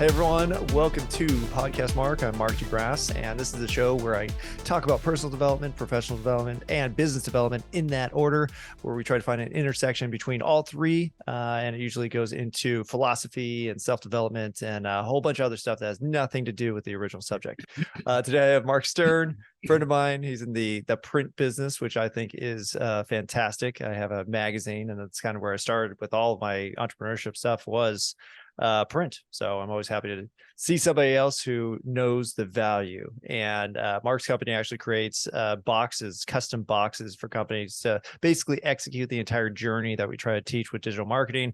Hey everyone, welcome to Podcast Mark. I'm Mark Grasse, and this is the show where I talk about personal development, professional development, and business development in that order, where we try to find an intersection between all three, and it usually goes into philosophy and self-development and a whole bunch of other stuff that has nothing to do with the original subject. Today I have Mark Stern, friend of mine. He's in the print business, which I think is fantastic. I have a magazine, and that's kind of where I started with all of my entrepreneurship stuff was print. So I'm always happy to see somebody else who knows the value. And Mark's company actually creates boxes, custom boxes for companies to basically execute the entire journey that we try to teach with digital marketing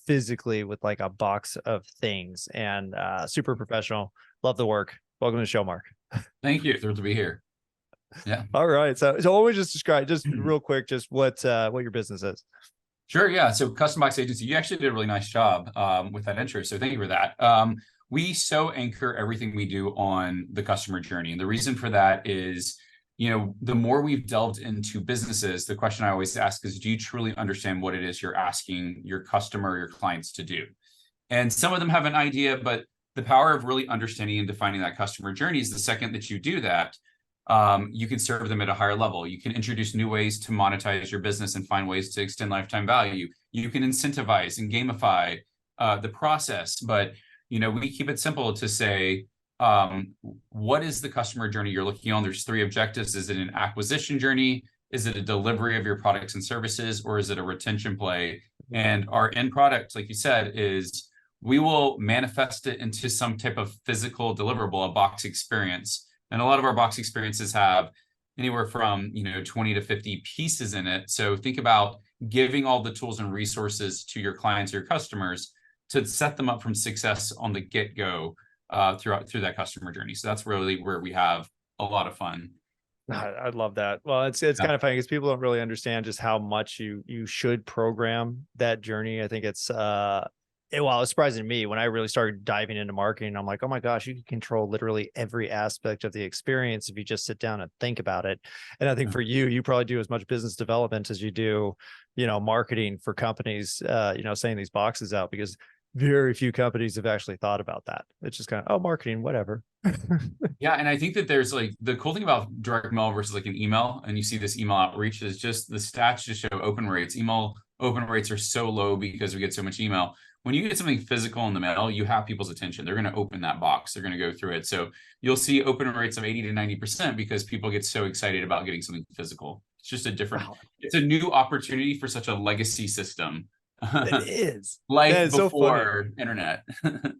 physically with like a box of things. And super professional. Love the work. Welcome to the show, Mark. Thank you. Thrilled to be here. Yeah. All right. So why don't we just describe just real quick just what your business is? Sure. Yeah. So Custom Box Agency, you actually did a really nice job with that intro. So thank you for that. We so anchor everything we do on the customer journey. And the reason for that is, the more we've delved into businesses, the question I always ask is, do you truly understand what it is you're asking your customer, your clients to do? And some of them have an idea, but the power of really understanding and defining that customer journey is the second that you do that, you can serve them at a higher level. You can introduce new ways to monetize your business and find ways to extend lifetime value. You can incentivize and gamify the process. But, we keep it simple to say, what is the customer journey you're looking on? There's three objectives. Is it an acquisition journey? Is it a delivery of your products and services? Or is it a retention play? And our end product, like you said, is we will manifest it into some type of physical deliverable, a box experience. And a lot of our box experiences have anywhere from 20 to 50 pieces in it. So think about giving all the tools and resources to your clients or your customers to set them up from success on the get-go through that customer journey. So that's really where we have a lot of fun. I love that. Well, it's kind of funny because people don't really understand just how much you should program that journey. I think it's it was surprising to me when I really started diving into marketing. I'm like, oh my gosh, you can control literally every aspect of the experience if you just sit down and think about it. And I think for you probably do as much business development as you do, marketing for companies, sending these boxes out, because very few companies have actually thought about that. It's just kind of, marketing, whatever. Yeah. And I think that there's like the cool thing about direct mail versus like an email, and you see this email outreach, is just the stats just show open rates. Email open rates are so low because we get so much email. When you get something physical in the mail, you have people's attention. They're going to open that box. They're going to go through it. So you'll see open rates of 80 to 90% because people get so excited about getting something physical. It's just a different, It's a new opportunity for such a legacy system. It is. Like before internet.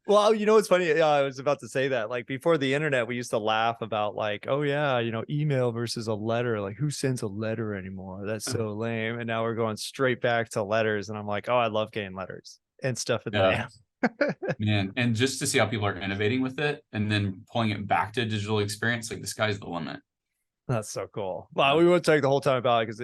Well, it's funny. I was about to say that, like, before the internet, we used to laugh about like, oh yeah, email versus a letter. Like, who sends a letter anymore? That's so lame. And now we're going straight back to letters. And I'm like, oh, I love getting letters and stuff in the mail. Man, and just to see how people are innovating with it and then pulling it back to a digital experience, like the sky's the limit. That's so cool. Well, we won't talk the whole time about it because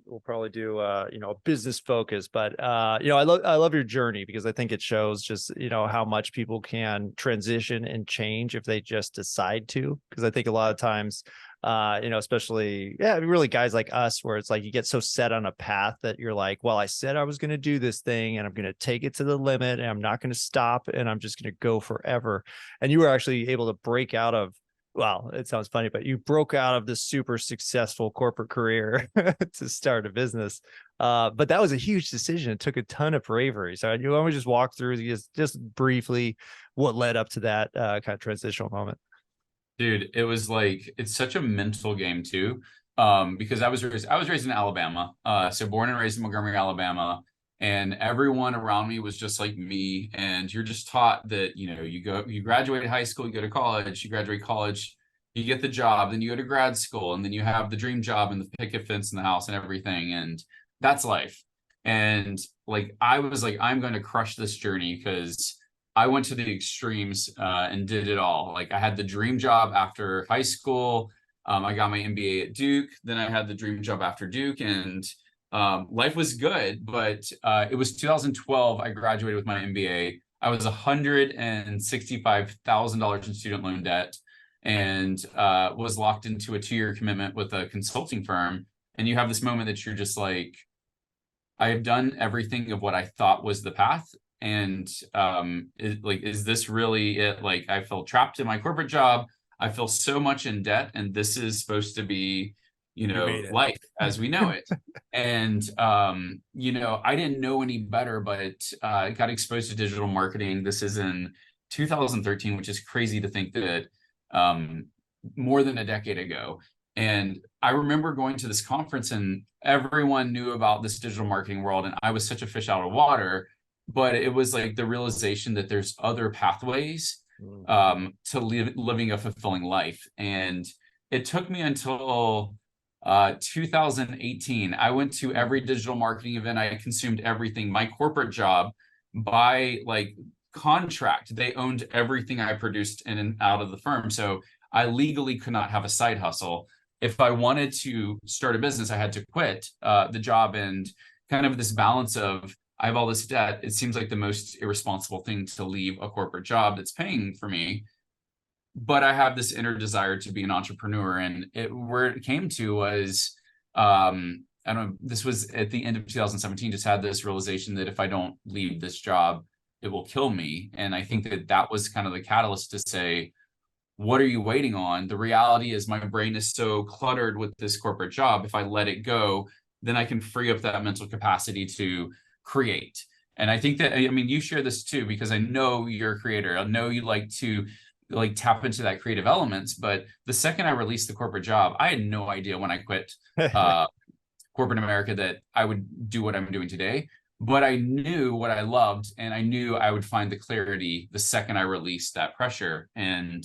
we'll probably do a business focus, but I love your journey because I think it shows just how much people can transition and change if they just decide to. Because I think a lot of times, especially really guys like us, where it's like you get so set on a path that you're like, well, I said I was going to do this thing and I'm going to take it to the limit and I'm not going to stop and I'm just going to go forever. And you were actually able to break out of. Well, it sounds funny, but you broke out of this super successful corporate career to start a business. But that was a huge decision. It took a ton of bravery. So you want to just walk through just briefly what led up to that kind of transitional moment? Dude, it was like, it's such a mental game too. Because I was raised in Alabama. So born and raised in Montgomery, Alabama. And everyone around me was just like me. And you're just taught that, you graduate high school, you go to college, you graduate college, you get the job, then you go to grad school, and then you have the dream job and the picket fence in the house and everything. And that's life. And like, I was like, I'm going to crush this journey because I went to the extremes and did it all. Like, I had the dream job after high school. I got my MBA at Duke. Then I had the dream job after Duke, and life was good, but it was 2012. I graduated with my MBA. I was $165,000 in student loan debt and was locked into a 2-year commitment with a consulting firm. And you have this moment that you're just like, I have done everything of what I thought was the path, And is this really it? Like, I feel trapped in my corporate job. I feel so much in debt, and this is supposed to be, You made it. life as we know it. And I didn't know any better, but I got exposed to digital marketing. This is in 2013, which is crazy to think that more than a decade ago. And I remember going to this conference and everyone knew about this digital marketing world, and I was such a fish out of water. But it was like the realization that there's other pathways to living a fulfilling life. And it took me until 2018. I went to every digital marketing event. I consumed everything. My corporate job, by like contract, they owned everything I produced in and out of the firm. So I legally could not have a side hustle. If I wanted to start a business, I had to quit the job. And kind of this balance of, I have all this debt. It seems like the most irresponsible thing to leave a corporate job that's paying for me. But I have this inner desire to be an entrepreneur. And where it came to was, I don't know, this was at the end of 2017, just had this realization that if I don't leave this job, it will kill me. And I think that was kind of the catalyst to say, what are you waiting on? The reality is my brain is so cluttered with this corporate job. If I let it go, then I can free up that mental capacity to create. And I think that, I mean, you share this too, because I know you're a creator. I know you like to tap into that creative elements. But the second I released the corporate job, I had no idea when I quit corporate America that I would do what I'm doing today. But I knew what I loved, and I knew I would find the clarity the second I released that pressure. And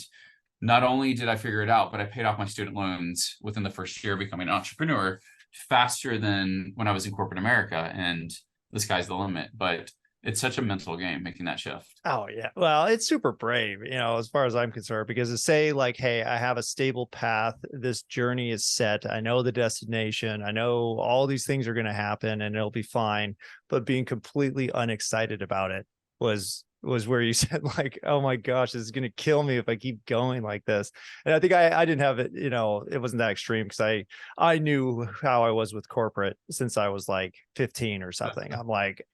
not only did I figure it out, but I paid off my student loans within the first year of becoming an entrepreneur faster than when I was in corporate America. And the sky's the limit. But it's such a mental game making that shift. Oh yeah. Well, it's super brave, as far as I'm concerned, because to say like, hey, I have a stable path, this journey is set, I know the destination, I know all these things are going to happen and it'll be fine, but being completely unexcited about it was where you said like, oh my gosh, this is going to kill me if I keep going like this. And I think I didn't have it, it wasn't that extreme, because I knew how I was with corporate since I was like 15 or something. I'm like,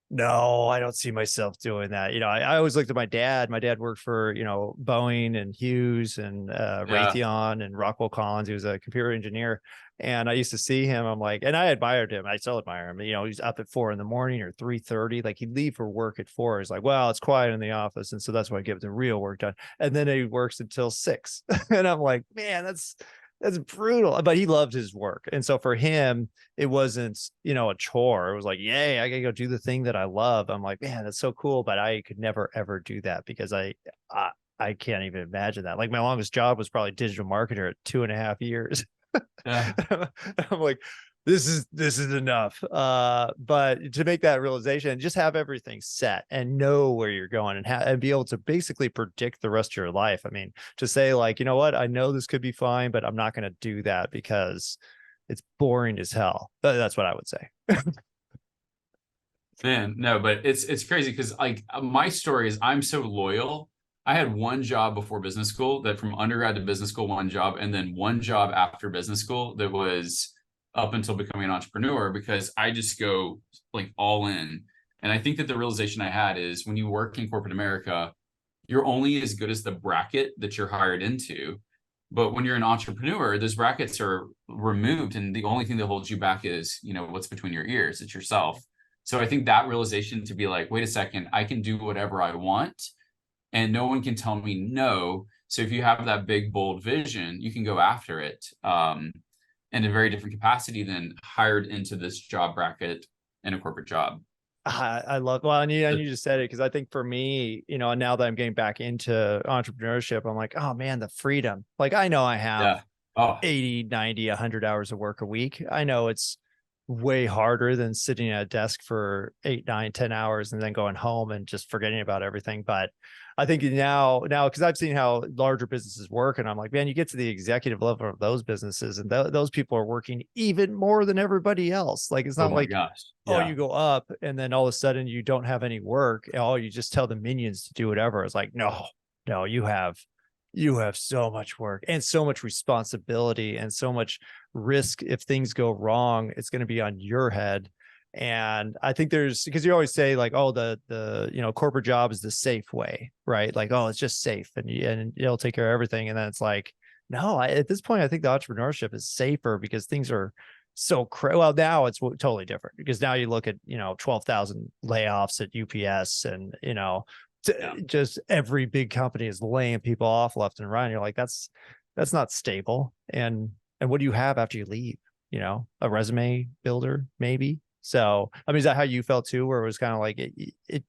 no, I don't see myself doing that. I always looked at my dad. My dad worked for, Boeing and Hughes and Raytheon and Rockwell Collins. He was a computer engineer. And I used to see him. I'm like, and I admired him. I still admire him. He's up at 4 a.m. or 3:30. Like, he'd leave for work at 4. He's like, well, it's quiet in the office. And so that's why I get the real work done. And then he works until 6. And I'm like, man, that's brutal. But he loved his work. And so for him, it wasn't, a chore. It was like, yay, I gotta go do the thing that I love. I'm like, man, that's so cool. But I could never, ever do that, because I can't even imagine that. Like, my longest job was probably digital marketer at 2.5 years. Yeah. I'm like, this is enough. But to make that realization and just have everything set and know where you're going and be able to basically predict the rest of your life. I mean, to say like, you know what, I know this could be fine, but I'm not going to do that because it's boring as hell. That's what I would say. Man, no, but it's crazy because like my story is, I'm so loyal. I had one job before business school, that from undergrad to business school, one job, and then one job after business school that was up until becoming an entrepreneur, because I just go like all in. And I think that the realization I had is, when you work in corporate America, you're only as good as the bracket that you're hired into. But when you're an entrepreneur, those brackets are removed, and the only thing that holds you back is, what's between your ears. It's yourself. So I think that realization to be like, wait a second, I can do whatever I want, and no one can tell me no. So if you have that big, bold vision, you can go after it in a very different capacity than hired into this job bracket in a corporate job. I love, well, and you just said it, because I think for me, now that I'm getting back into entrepreneurship, I'm like, oh man, the freedom. Like, I know I have 80, 90, 100 hours of work a week. I know it's way harder than sitting at a desk for 8, 9, 10 hours and then going home and just forgetting about everything. But I think now, because I've seen how larger businesses work, and I'm like, man, you get to the executive level of those businesses, and those people are working even more than everybody else. Like, it's not like, you go up and then all of a sudden you don't have any work. You just tell the minions to do whatever. It's like, no, you have so much work and so much responsibility and so much risk. If things go wrong, it's going to be on your head. And I think there's, because you always say like, oh, the corporate job is the safe way, right? Like, oh, it's just safe and it'll take care of everything. And then it's like, no, at this point, I think the entrepreneurship is safer because things are so well, now it's totally different, because now you look at 12,000 layoffs at UPS, and just every big company is laying people off left and right. You're like, that's not stable. And what do you have after you leave? A resume builder, maybe. So, I mean, is that how you felt too, where it was kind of like it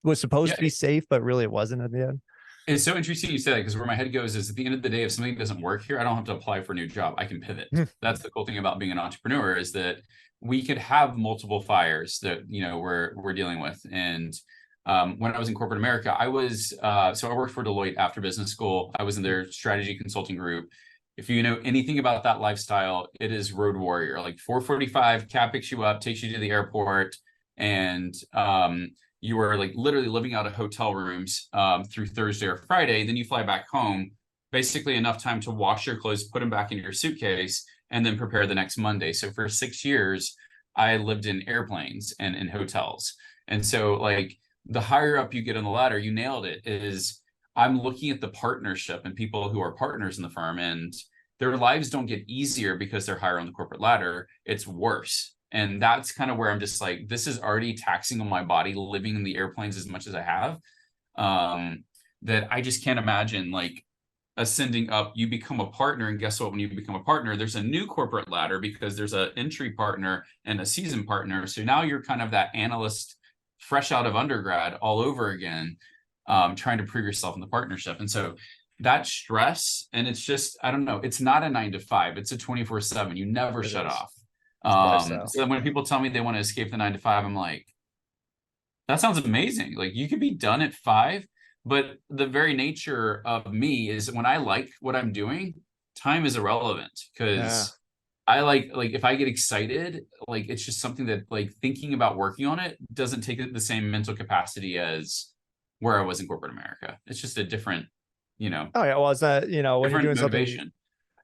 was supposed to be safe, but really it wasn't at the end? It's so interesting you say that, because where my head goes is, at the end of the day, if something doesn't work here, I don't have to apply for a new job. I can pivot. That's the cool thing about being an entrepreneur, is that we could have multiple fires that we're dealing with. And when I was in corporate America, I was so I worked for Deloitte after business school. I was in their strategy consulting group. If you know anything about that lifestyle, it is road warrior. Like 4:45, cab picks you up, takes you to the airport, and you are like literally living out of hotel rooms through Thursday or Friday. Then you fly back home, basically enough time to wash your clothes, put them back into your suitcase, and then prepare the next Monday. So for 6 years, I lived in airplanes and in hotels. And so like the higher up you get on the ladder, you nailed it, is I'm looking at the partnership and people who are partners in the firm, and their lives don't get easier because they're higher on the corporate ladder. It's worse. And that's kind of where I'm just like, this is already taxing on my body, living in the airplanes as much as I have, that I just can't imagine like ascending up. You become a partner, and guess what? When you become a partner, there's a new corporate ladder, because there's an entry partner and a seasoned partner. So now you're kind of that analyst fresh out of undergrad all over again, trying to prove yourself in the partnership. And so that stress, and it's just, I don't know, it's not a 9 to 5, it's a 24/7. You never shut off. So when people tell me they want to escape the 9 to 5, I'm like, that sounds amazing. Like, you could be done at 5, but the very nature of me is, when I like what I'm doing, time is irrelevant, because I like if I get excited, like it's just something that, like, thinking about working on it doesn't take the same mental capacity as where I was in corporate America. It's just a different, Oh yeah, well, it's that, when you're doing motivation. something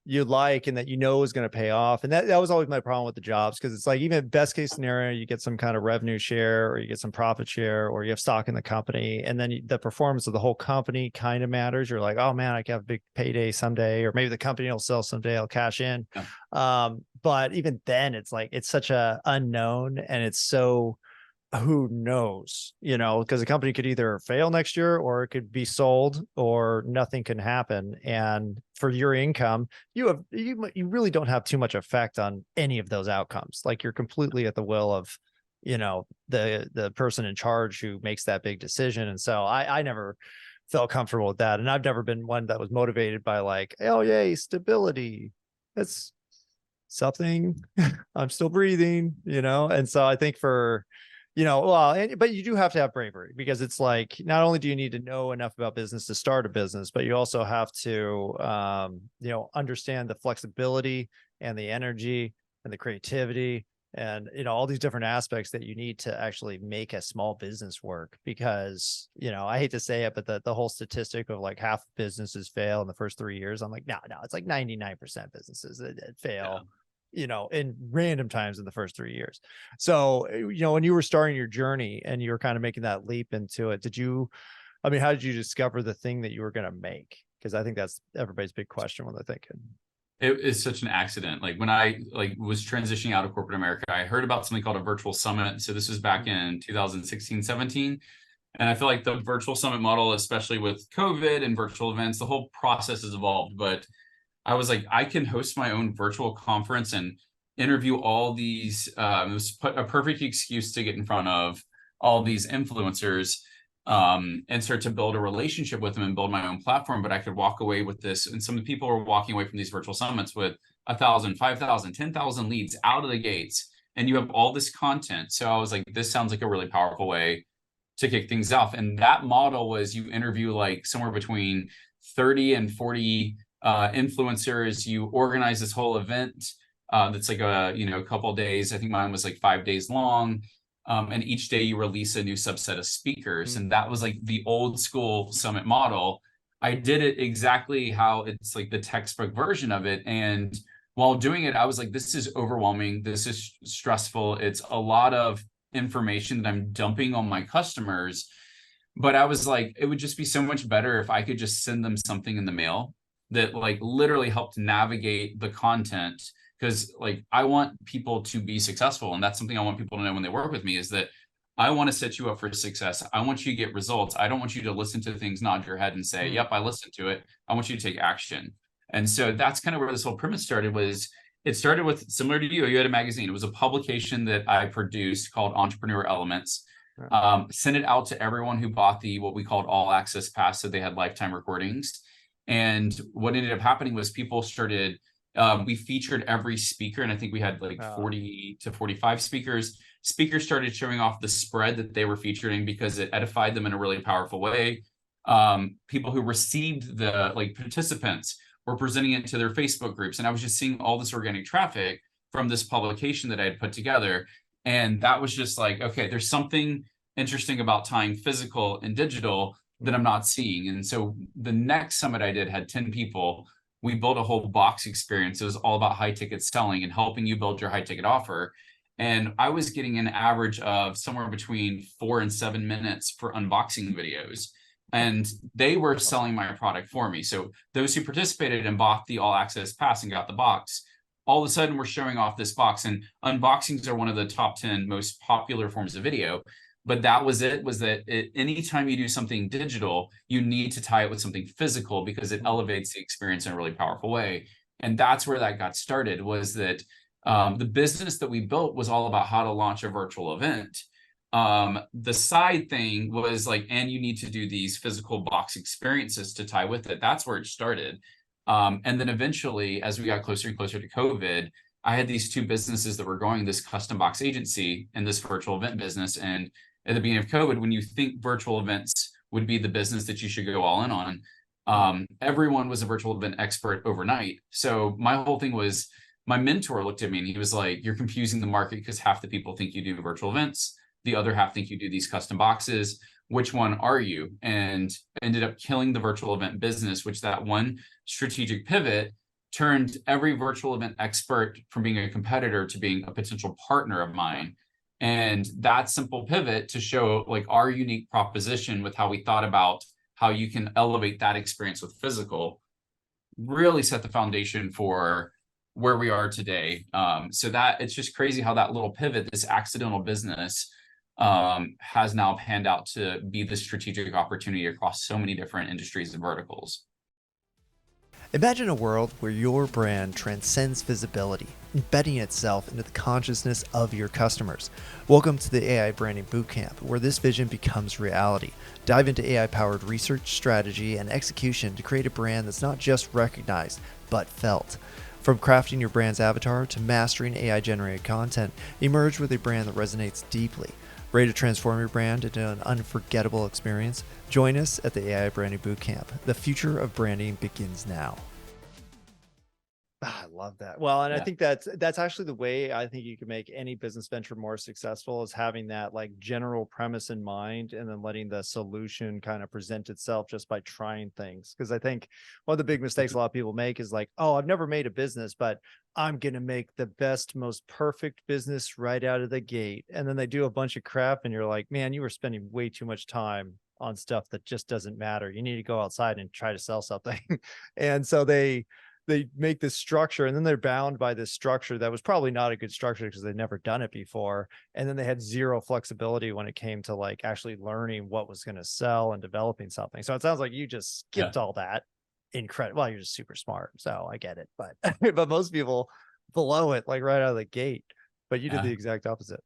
you like and that is going to pay off. And that was always my problem with the jobs, because it's like, even best case scenario, you get some kind of revenue share, or you get some profit share, or you have stock in the company, and then the performance of the whole company kind of matters. You're like, oh man, I can have a big payday someday, or maybe the company will sell someday, I'll cash in. But even then, it's like, it's such a unknown, and it's so, who knows, because the company could either fail next year, or it could be sold, or nothing can happen. And for your income, you really don't have too much effect on any of those outcomes. Like, you're completely at the will of, the person in charge who makes that big decision. And so I never felt comfortable with that. And I've never been one that was motivated by like, oh yay, stability. That's something. I'm still breathing, And so I think for, but you do have to have bravery, because it's like, not only do you need to know enough about business to start a business, but you also have to, understand the flexibility and the energy and the creativity and, all these different aspects that you need to actually make a small business work. Because, I hate to say it, but the whole statistic of like half businesses fail in the first 3 years, I'm like, no, it's like 99% businesses that fail. In random times in the first 3 years. So, when you were starting your journey and you were kind of making that leap into it, how did you discover the thing that you were going to make? Because I think that's everybody's big question when they're thinking. It is such an accident. Like, when I was transitioning out of corporate America, I heard about something called a virtual summit. So this was back in 2016, 17. And I feel like the virtual summit model, especially with COVID and virtual events, the whole process has evolved. But I was like, I can host my own virtual conference and interview all these. It was a perfect excuse to get in front of all these influencers, and start to build a relationship with them and build my own platform. But I could walk away with this. And some of the people were walking away from these virtual summits with 1,000, 5,000, 10,000 leads out of the gates. And you have all this content. So I was like, this sounds like a really powerful way to kick things off. And that model was, you interview like somewhere between 30 and 40 influencers. You organize this whole event that's like a couple of days. I think mine was like 5 days long, and each day you release a new subset of speakers. And that was like the old school summit model. I did it exactly how it's like the textbook version of it. And while doing it, I was like, this is overwhelming. This is stressful. It's a lot of information that I'm dumping on my customers. But I was like, it would just be so much better if I could just send them something in the mail that like literally helped navigate the content. Because like I want people to be successful. And that's something I want people to know when they work with me, is that I want to set you up for success. I want you to get results. I don't want you to listen to things, nod your head and say, yep, I listened to it. I want you to take action. And so that's kind of where this whole premise started. Was it started with, similar to you had a magazine. It was a publication that I produced called Entrepreneurial Elements. Sent it out to everyone who bought the what we called all access pass, so they had lifetime recordings. And what ended up happening was people started, we featured every speaker, and I think we had like 40 to 45 speakers. Speakers started showing off the spread that they were featuring because it edified them in a really powerful way. People who received the like participants were presenting it to their Facebook groups, and I was just seeing all this organic traffic from this publication that I had put together. And that was just like, okay, there's something interesting about tying physical and digital that I'm not seeing. And so the next summit I did had 10 people. We built a whole box experience. It was all about high ticket selling and helping you build your high ticket offer. And I was getting an average of somewhere between 4 and 7 minutes for unboxing videos. And they were selling my product for me. So those who participated and bought the all access pass and got the box, all of a sudden we're showing off this box. And unboxings are one of the top 10 most popular forms of video. But that was it, was that anytime you do something digital, you need to tie it with something physical because it elevates the experience in a really powerful way. And that's where that got started, was that the business that we built was all about how to launch a virtual event. The side thing was like, and you need to do these physical box experiences to tie with it. That's where it started. And then eventually, as we got closer and closer to COVID, I had these two businesses that were going, this custom box agency and this virtual event business. And at the beginning of COVID, when you think virtual events would be the business that you should go all in on, everyone was a virtual event expert overnight. So my whole thing was, my mentor looked at me and he was like, you're confusing the market because half the people think you do virtual events. The other half think you do these custom boxes. Which one are you? And ended up killing the virtual event business, which that one strategic pivot turned every virtual event expert from being a competitor to being a potential partner of mine. And that simple pivot to show like our unique proposition with how we thought about how you can elevate that experience with physical really set the foundation for where we are today. So that it's just crazy how that little pivot, this accidental business, has now panned out to be the strategic opportunity across so many different industries and verticals. Imagine a world where your brand transcends visibility, embedding itself into the consciousness of your customers. Welcome to the AI Branding Bootcamp, where this vision becomes reality. Dive into AI-powered research, strategy, and execution to create a brand that's not just recognized, but felt. From crafting your brand's avatar to mastering AI-generated content, emerge with a brand that resonates deeply. Ready to transform your brand into an unforgettable experience? Join us at the AI Branding Bootcamp. The future of branding begins now. I love that. Well, and I think that's actually the way I think you can make any business venture more successful, is having that like general premise in mind and then letting the solution kind of present itself just by trying things. Because I think one of the big mistakes a lot of people make is like, oh, I've never made a business, but I'm going to make the best, most perfect business right out of the gate. And then they do a bunch of crap and you're like, man, you were spending way too much time on stuff that just doesn't matter. You need to go outside and try to sell something. And so they make this structure, and then they're bound by this structure that was probably not a good structure because they'd never done it before. And then they had zero flexibility when it came to like actually learning what was going to sell and developing something. So it sounds like you just skipped all that. Incredible. Well, you're just super smart, so I get it. But but most people blow it like right out of the gate. But you did the exact opposite.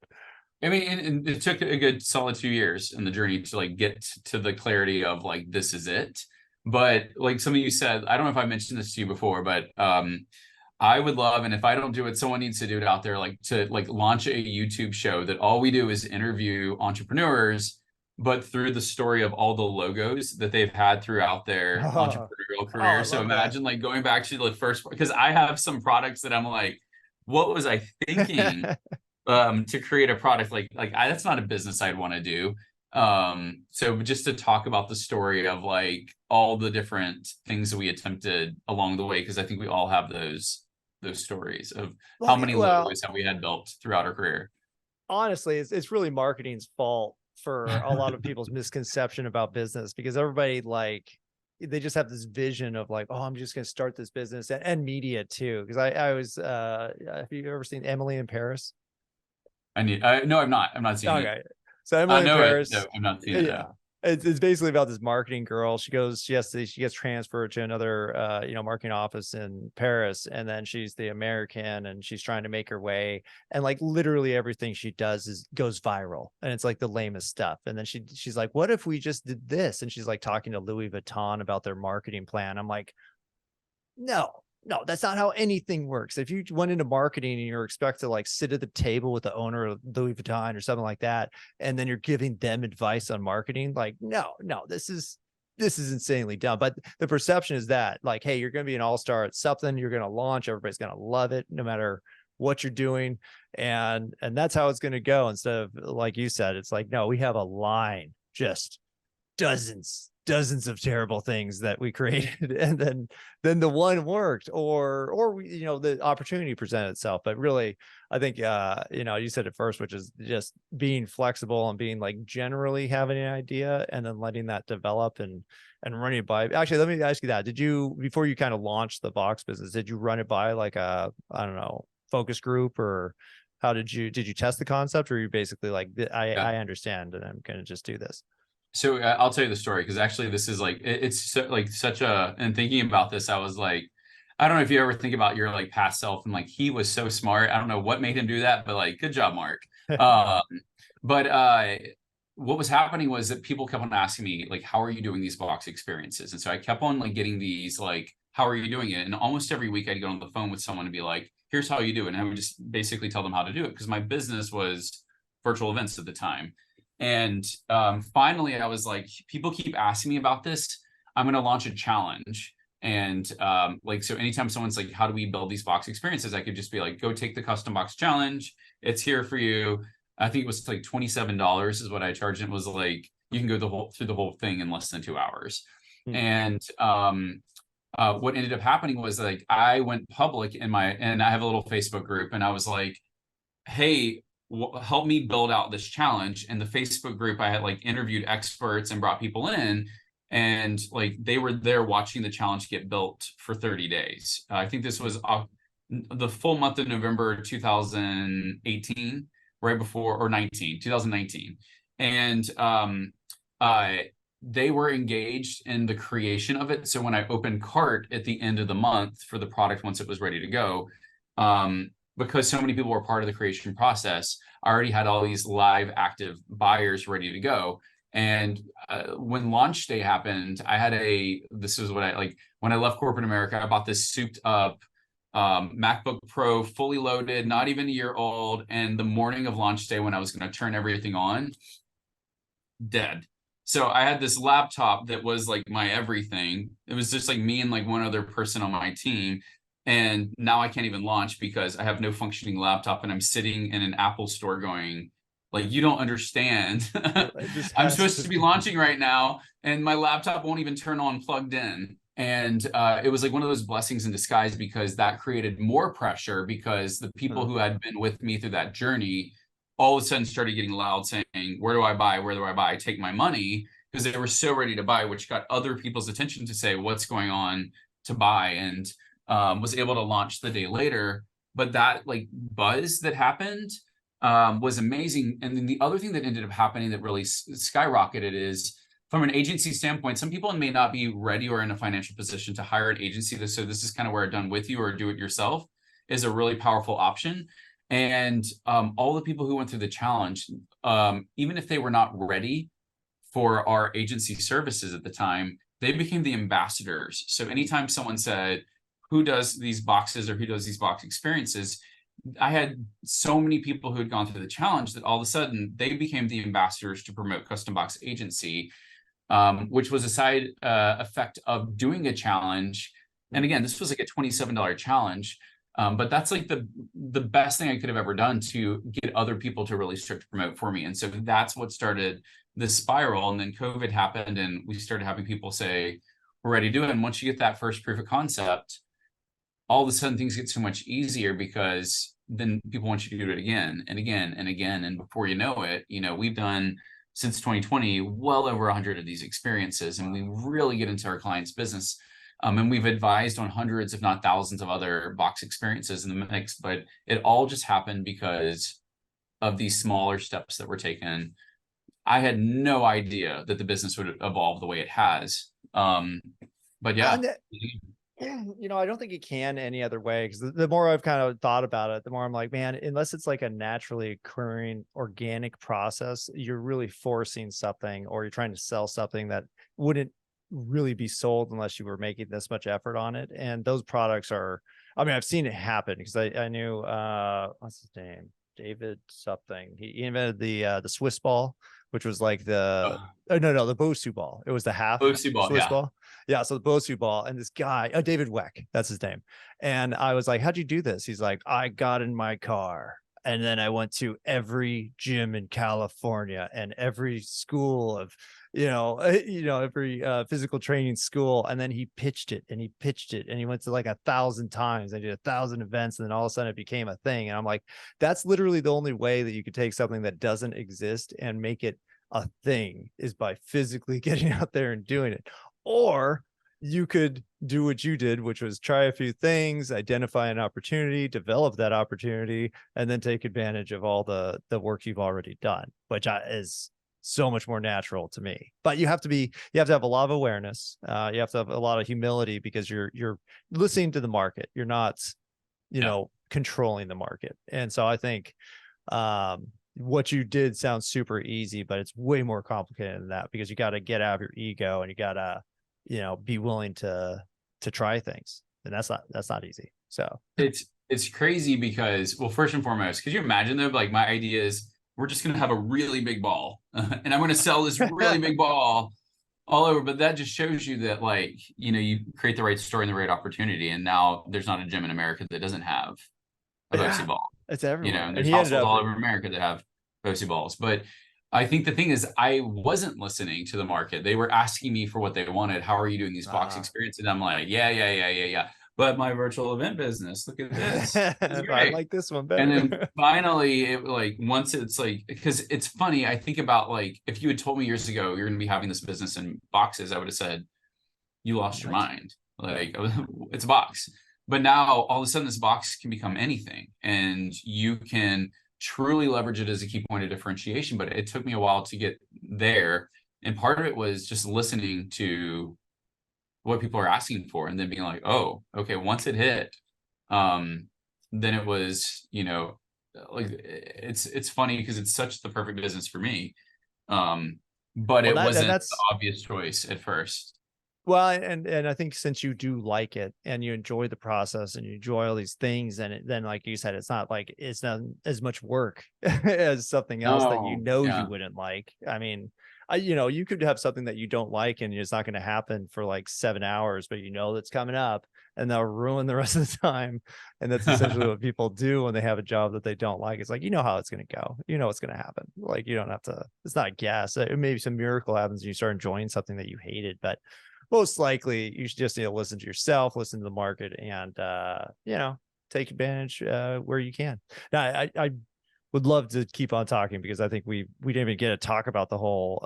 I mean, and it took a good solid 2 years in the journey to like get to the clarity of like, this is it. But like some of you said, I don't know if I mentioned this to you before, but I would love, and if I don't do it, someone needs to do it out there, like to like launch a YouTube show that all we do is interview entrepreneurs, but through the story of all the logos that they've had throughout their entrepreneurial career. So imagine like going back to the first, because I have some products that I'm like, what was I thinking to create a product that's not a business I'd want to do. So just to talk about the story of like all the different things that we attempted along the way, because I think we all have those those stories of how Well, many logos have we had built throughout our career? honestly, it's really marketing's fault for a lot of people's misconception about business, because everybody, like, they just have this vision of like, oh, I'm just going to start this business, and media too. Because I was, have you ever seen Emily in Paris? No, I've not seen it. Okay. So I Emily in know it. No, Paris, I've not seen it. yeah. No. It's basically about this marketing girl. She gets transferred to another, marketing office in Paris. And then she's the American, and she's trying to make her way. And like literally everything she does goes viral. And it's like the lamest stuff. And then she's like, what if we just did this? And she's like talking to Louis Vuitton about their marketing plan. I'm like, no, that's not how anything works. If you went into marketing and you're expected to like sit at the table with the owner of Louis Vuitton or something like that, and then you're giving them advice on marketing, like, no, this is insanely dumb. But the perception is that like, hey, you're going to be an all-star at something, you're going to launch, everybody's going to love it no matter what you're doing. And that's how it's going to go. Instead of, like you said, it's like, no, we have a line, just dozens of terrible things that we created, and then the one worked, or the opportunity presented itself. But really, I think you said it first, which is just being flexible and being like generally having an idea and then letting that develop and running it by. Actually, let me ask you that. Did you, before you kind of launched the box business, did you run it by like a, I don't know, focus group, or how did you test the concept, or you basically like, I understand and I'm gonna just do this? So I'll tell you the story, because actually this is like it's so, like such a, and thinking about this, I was like, I don't know if you ever think about your like past self and like, he was so smart. I don't know what made him do that, but like, good job, Mark. um, but what was happening was that people kept on asking me like, how are you doing these box experiences? And so I kept on like getting these like, how are you doing it? And almost every week I'd get on the phone with someone and be like, here's how you do it. And I would just basically tell them how to do it, because my business was virtual events at the time. And finally, I was like, people keep asking me about this. I'm going to launch a challenge. And so anytime someone's like, how do we build these box experiences? I could just be like, go take the custom box challenge. It's here for you. I think it was like $27 is what I charged. It was like, you can go through the whole thing in less than 2 hours. And what ended up happening was like, I went public and I have a little Facebook group, and I was like, hey, help me build out this challenge. And the Facebook group, I had like interviewed experts and brought people in, and like they were there watching the challenge get built for 30 days. I think this was the full month of November 2018, right before, or 2019. And they were engaged in the creation of it. So when I opened cart at the end of the month for the product, once it was ready to go, because so many people were part of the creation process, I already had all these live active buyers ready to go. And when launch day happened, this is what I like, when I left corporate America, I bought this souped up MacBook Pro, fully loaded, not even a year old. And the morning of launch day, when I was going to turn everything on, dead. So I had this laptop that was like my everything. It was just like me and like one other person on my team. And now I can't even launch because I have no functioning laptop, and I'm sitting in an Apple store going, like, you don't understand. I'm supposed to be launching right now, and my laptop won't even turn on plugged in. And it was like one of those blessings in disguise, because that created more pressure, because the people who had been with me through that journey all of a sudden started getting loud saying, where do I buy? Where do I buy? Take my money, because they were so ready to buy, which got other people's attention to say, what's going on to buy? And was able to launch the day later. But that like buzz that happened was amazing. And then the other thing that ended up happening that really skyrocketed is, from an agency standpoint, some people may not be ready or in a financial position to hire an agency. So this is kind of where done with you or do it yourself is a really powerful option. And all the people who went through the challenge, even if they were not ready for our agency services at the time, they became the ambassadors. So anytime someone said, who does these boxes or who does these box experiences, I had so many people who had gone through the challenge that all of a sudden they became the ambassadors to promote Custom Box Agency, which was a side effect of doing a challenge. And again, this was like a $27 challenge, but that's like the best thing I could have ever done to get other people to really start to promote for me. And so that's what started this spiral. And then COVID happened, and we started having people say, we're ready to do it. And once you get that first proof of concept, all of a sudden things get so much easier because then people want you to do it again and again and again. And before you know it, we've done since 2020, well over 100 of these experiences, and we really get into our clients' business. And we've advised on hundreds, if not thousands, of other box experiences in the mix, but it all just happened because of these smaller steps that were taken. I had no idea that the business would evolve the way it has. But yeah. I don't think it can any other way, because the more I've kind of thought about it, the more I'm like, man, unless it's like a naturally occurring organic process, you're really forcing something, or you're trying to sell something that wouldn't really be sold unless you were making this much effort on it. And those products are, I mean, I've seen it happen, because I knew what's his name? David something. He invented the Swiss ball, which was like the the Bosu ball. It was the half Bosu ball, Swiss yeah. ball. Yeah, so the Bosu ball, and this guy, David Weck, that's his name. And I was like, how'd you do this? He's like, I got in my car and then I went to every gym in California and every school of, every physical training school. And then he pitched it and he pitched it and he went to like 1,000 times. I did 1,000 events, and then all of a sudden it became a thing. And I'm like, that's literally the only way that you could take something that doesn't exist and make it a thing, is by physically getting out there and doing it. Or you could do what you did, which was try a few things, identify an opportunity, develop that opportunity, and then take advantage of all the work you've already done, which is so much more natural to me. But you have to have a lot of awareness. You have to have a lot of humility, because you're listening to the market. You're not, controlling the market. And so I think what you did sounds super easy, but it's way more complicated than that, because you got to get out of your ego and you got to, be willing to try things. And that's not easy. So it's crazy because, well, first and foremost, could you imagine though, like my idea is we're just going to have a really big ball and I'm going to sell this really big ball all over. But that just shows you that, like, you create the right story and the right opportunity. And now there's not a gym in America that doesn't have a Bosu ball. It's everywhere. And there's hospitals all over America that have Bosu balls. But I think the thing is, I wasn't listening to the market. They were asking me for what they wanted. How are you doing these box experiences? And I'm like, yeah. But my virtual event business, look at this. I like this one better. And then finally, it, like, once it's like, because it's funny, I think about, like, if you had told me years ago you're going to be having this business in boxes, I would have said, you lost your mind. Like, it's a box. But now all of a sudden this box can become anything, and you can truly leverage it as a key point of differentiation. But it took me a while to get there. And part of it was just listening to what people are asking for, and then being like, oh, okay, once it hit, then it was, like, it's funny because it's such the perfect business for me. But it wasn't the obvious choice at first. Well, and I think since you do like it and you enjoy the process and you enjoy all these things, and then like you said, it's not as much work as something else that you wouldn't like. I mean, you could have something that you don't like and it's not going to happen for like 7 hours, but that's coming up, and they'll ruin the rest of the time. And that's essentially what people do when they have a job that they don't like. It's like, how it's going to go, what's going to happen. Like, you don't have to, it's not a guess. Maybe some miracle happens and you start enjoying something that you hated, but most likely you should just need to listen to yourself, listen to the market, and take advantage where you can. Now, I would love to keep on talking, because I think we didn't even get to talk about the whole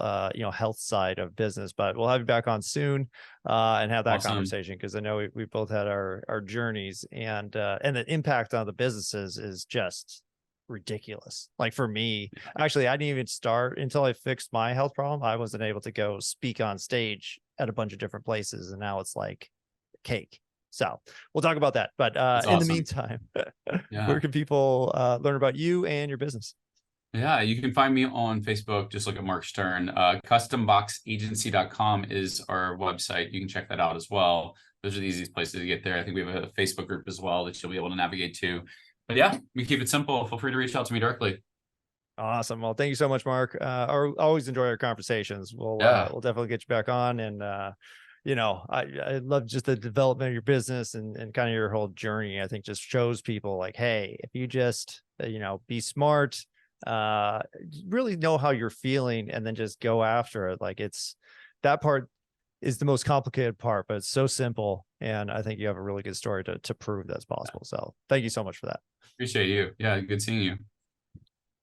health side of business, but we'll have you back on soon and have that conversation, because I know we both had our journeys, and the impact on the businesses is just ridiculous. Like for me, actually, I didn't even start until I fixed my health problem. I wasn't able to go speak on stage at a bunch of different places, and now it's like cake. So we'll talk about that. But in the meantime, where can people learn about you and your business? Yeah, you can find me on Facebook. Just look at Mark Stern. Customboxagency.com is our website. You can check that out as well. Those are the easiest places to get there. I think we have a Facebook group as well that you'll be able to navigate to. But yeah, we keep it simple. Feel free to reach out to me directly. Awesome. Well, thank you so much, Mark. I always enjoy our conversations. We'll definitely get you back on. And, I love just the development of your business and kind of your whole journey. I think just shows people like, hey, if you just, be smart, really know how you're feeling, and then just go after it. Like, it's that part. is the most complicated part, but it's so simple. And I think you have a really good story to prove that's possible. So thank you so much for that. Appreciate you. Yeah, good seeing you.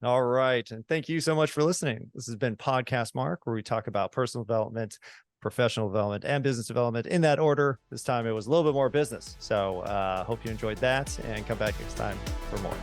All right. And thank you so much for listening. This has been Podcast Mark, where we talk about personal development, professional development, and business development in that order. This time it was a little bit more business. So hope you enjoyed that, and come back next time for more.